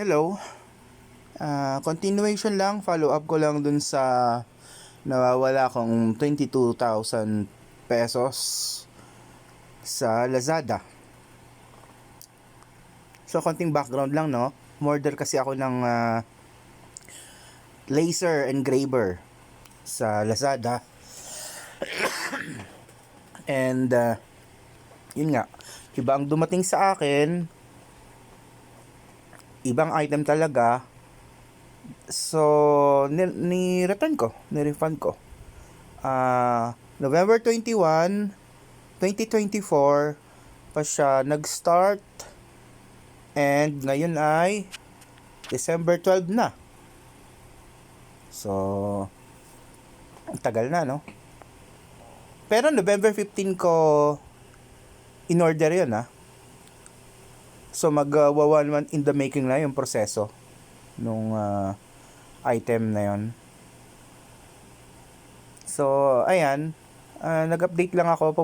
Hello. Continuation lang, follow up ko lang dun sa nawawala kong 22,000 pesos sa Lazada. So, konting background lang, no? Order kasi ako ng laser engraver sa Lazada. And, yun nga, iba ang dumating sa akin, ibang item talaga. So, ni-return ko, ni-refund ko. November 21, 2024 pa siya nag-start, and ngayon ay December 12 na. So, ang tagal na, no? Pero November 15 ko in-order yun, ha? So, one month in the making na yung proseso nung item na yon. So, ayan. Nag-update lang ako.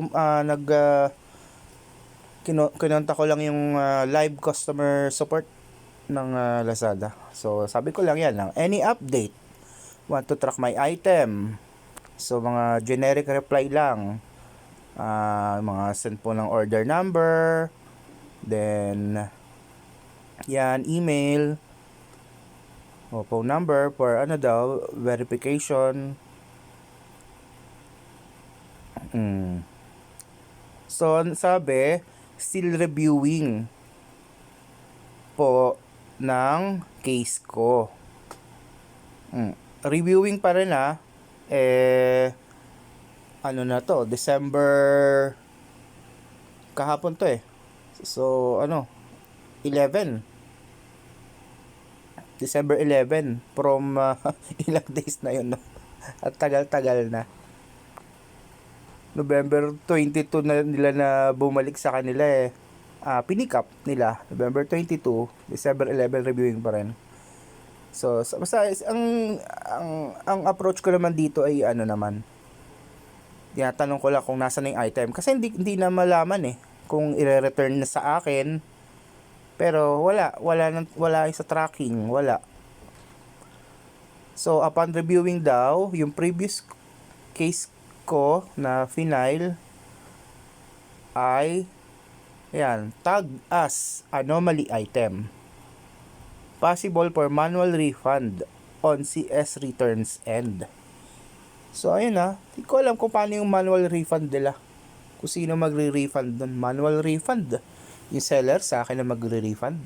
Kinonta ko lang yung live customer support ng Lazada. So, sabi ko lang yan lang. Any update? Want to track my item? So, mga generic reply lang. Mga send po ng order number. Then, yan, email. O phone number for verification. So, sabi, still reviewing po ng case ko. Reviewing pa rin na to, December kahapon to So, 11. December 11 from ilang days na yun, no? At tagal-tagal na. November 22 na nila na bumalik sa kanila pinick up nila. November 22, December 11 reviewing pa rin. So, basta ang approach ko naman dito ay naman. Tinatanong ko lang kung nasaan yung item kasi hindi na malaman kung i-return na sa akin. Pero wala sa tracking, wala. So, upon reviewing daw, yung previous case ko na final ay tag as anomaly item. Possible for manual refund on CS returns end. So, ayun hindi ko alam kung paano yung manual refund nila. Kung sino magre-refund doon. Manual refund. Yung seller sa akin na magre-refund.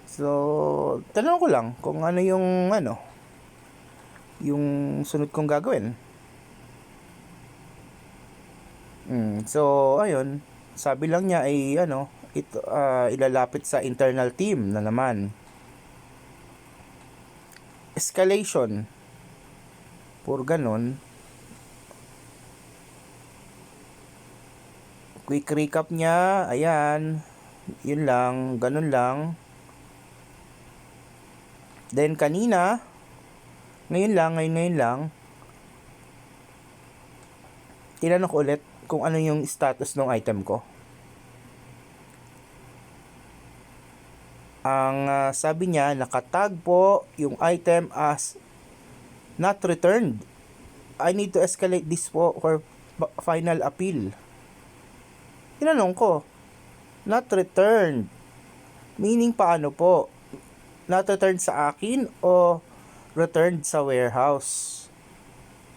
So, tanong ko lang kung ano yung yung sunod kong gagawin. So, ayun. Sabi lang niya ay ito ilalapit sa internal team na naman. Escalation. Puro ganon. Quick recap niya, ayan. Yun lang, ganun lang. Then kanina, ngayon lang, tinanong ko ulit kung ano yung status ng item ko. Ang sabi niya, nakatag po yung item as not returned. I need to escalate this po for final appeal. Tinanong ko, not returned. Meaning paano po? Not returned sa akin o returned sa warehouse?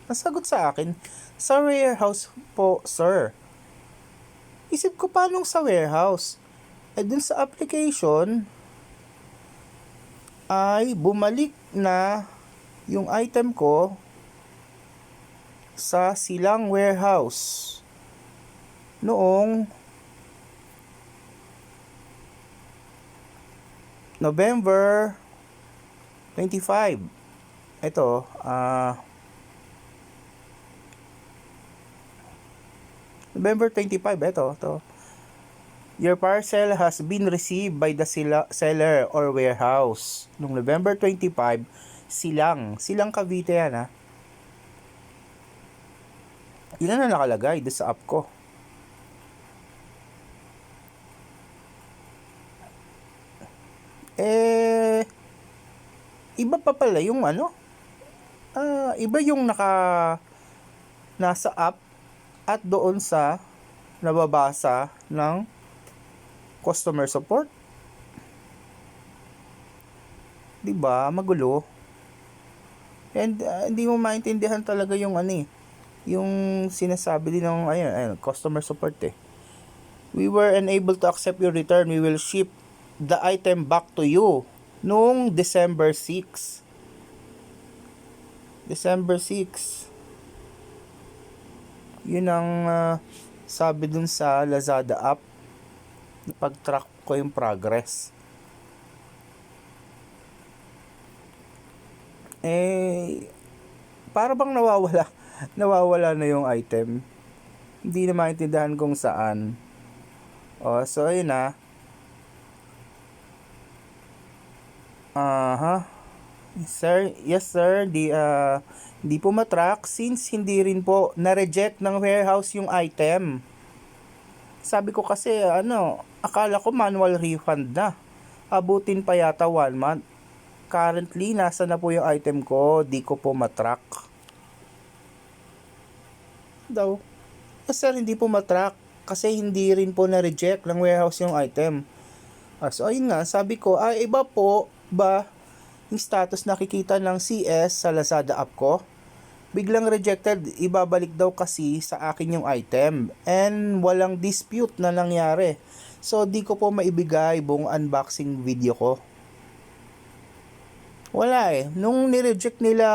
Nasagot sa akin, sa warehouse po, sir. Isip ko, paanong sa warehouse? Dun sa application ay bumalik na yung item ko sa silang warehouse noong November 25. Ito, November 25, ito. Your parcel has been received by the seller or warehouse. Noong November 25, silang Cavite yan Yun na nakalagay doon sa app ko. eh, iba pa pala yung iba yung nasa app at doon sa nababasa ng customer support. 'Di ba? Magulo. And hindi mo maintindihan talaga yung yung sinasabi din ng customer support eh. We were unable to accept your return. We will ship the item back to you noong December 6. December 6. Yun ang sabi dun sa Lazada app. Pag-track ko yung progress. Para bang nawawala na yung item. Hindi na maintindihan kung saan. So ayun na. Sir, yes sir, di po matrack since hindi rin po na-reject ng warehouse yung item. Sabi ko kasi akala ko manual refund na. Abutin pa yata 1 month. Currently, nasa na po yung item ko, di ko po matrack. Daw. Yes sir, hindi po matrack kasi hindi rin po na-reject ng warehouse yung item. So ayun nga, sabi ko, iba po ba yung status nakikita ng CS sa Lazada app ko? Biglang rejected, ibabalik daw kasi sa akin yung item and walang dispute na nangyari. So di ko po maibigay buong unboxing video ko. Wala eh. Nung nireject nila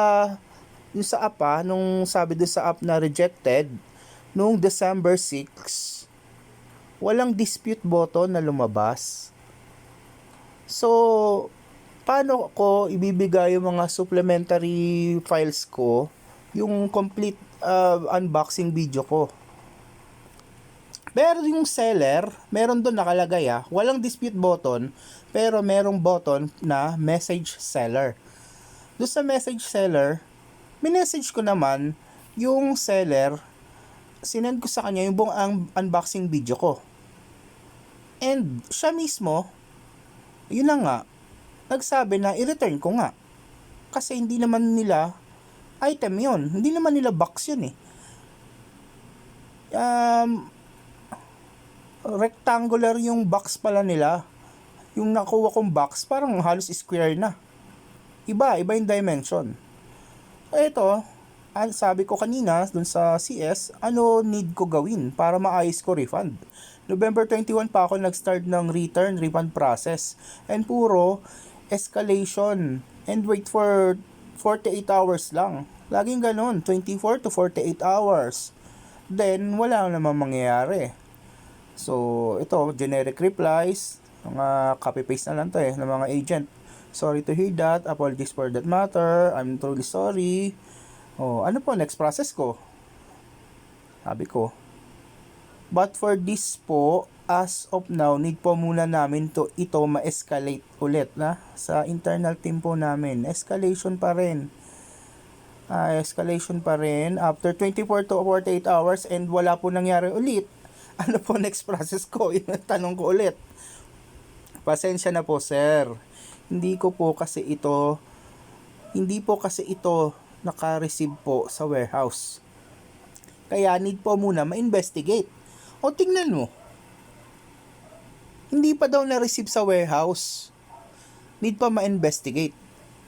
yung sa app nung sabi doon sa app na rejected, nung December 6, walang dispute button na lumabas. So, paano ko ibibigay yung mga supplementary files ko, yung complete unboxing video ko? Pero yung seller, meron doon nakalagay walang dispute button, pero merong button na message seller. Doon sa message seller, minessage ko naman yung seller, sinend ko sa kanya yung buong unboxing video ko. And siya mismo, yun na nga, nagsabi na i-return ko nga. Kasi hindi naman nila item yun. Hindi naman nila box yun eh. Rectangular yung box pala nila. Yung nakuha kong box, parang halos square na. Iba yung dimension. Ito, sabi ko kanina dun sa CS, ano need ko gawin para maayos ko refund? November 21 pa ako nag-start ng return refund process. And puro escalation. And wait for 48 hours lang. Laging ganun, 24 to 48 hours. Then, wala namang mangyayari. So, ito, generic replies. Mga copy-paste na lang to ng mga agent. Sorry to hear that. Apologies for that matter. I'm truly sorry. Ano po next process ko? Sabi ko. But for this po, as of now, need po muna namin ito ma-escalate ulit sa internal team po namin. Escalation pa rin. Escalation pa rin. After 24 to 48 hours and wala po nangyari ulit. Ano po next process ko? Yung tanong ko ulit. Pasensya na po sir. Hindi po kasi ito naka-receive po sa warehouse. Kaya need po muna ma-investigate. O tingnan mo. Hindi pa daw na-receive sa warehouse. Need pa ma-investigate.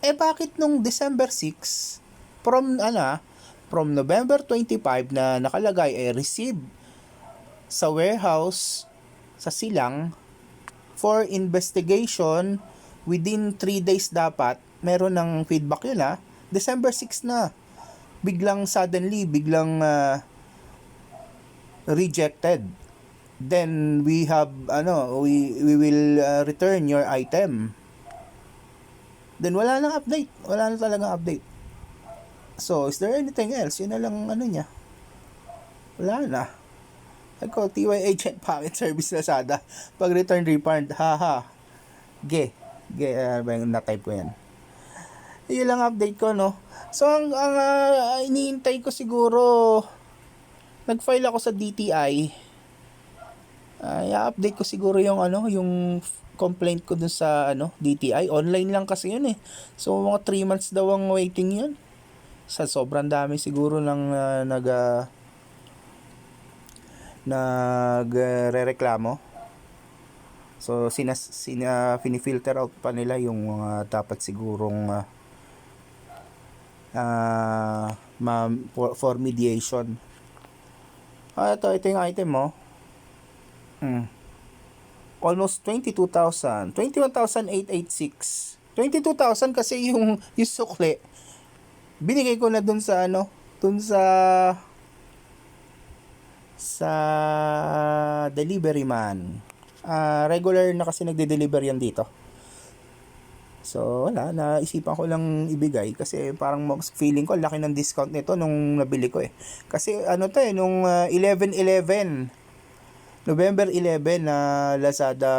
Bakit nung December 6 from November 25 na nakalagay receive sa warehouse sa Silang for investigation within 3 days dapat meron ng feedback yun December 6 na biglang rejected, then we will return your item. Then wala nang update, wala na talagang update. So is there anything else? Yun na lang niya, wala na. Ako, TY Agent Packet Service Lazada. Pag return refund, haha. Na-type ko yan. Yun lang update ko, no? So, ang iniintay ko siguro, nag-file ako sa DTI. I-update ko siguro yung yung complaint ko dun sa DTI. Online lang kasi yun eh. So mga 3 months daw ang waiting yun. Sa sobrang dami siguro ng nagrereklamo. So finifilter out pa nila yung mga dapat sigurong for mediation. Ito yung item mo. Almost 22,000. 21,886. 22,000 kasi yung sukli. Binigay ko na dun sa dun sa delivery man. Regular na kasi nagde-deliver yan dito. So wala, naisipan ko lang ibigay kasi parang feeling ko laki ng discount nito nung nabili ko eh. Kasi to nung 11/11, November 11 na Lazada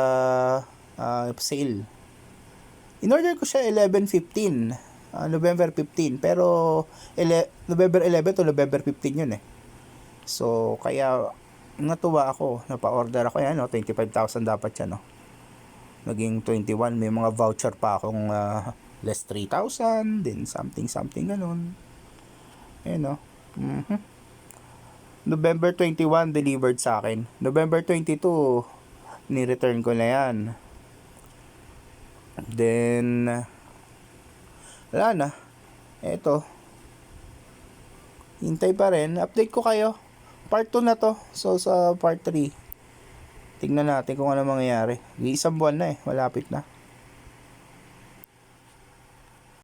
sale. In-order ko siya 11/15, November 15, pero November 11 to November 15 yun eh. So kaya natuwa ako, napa-order ako yan, 25,000 dapat yan, naging 21. May mga voucher pa akong less 3,000, then something ganun. Ayan November 21 delivered sa akin. November 22 ni-return ko na yan. Then wala na. Eto. Hintay pa rin. Update ko kayo. Part 2 na to. So sa part 3 tingnan natin kung ano mangyayari. Isang buwan na eh. Malapit na.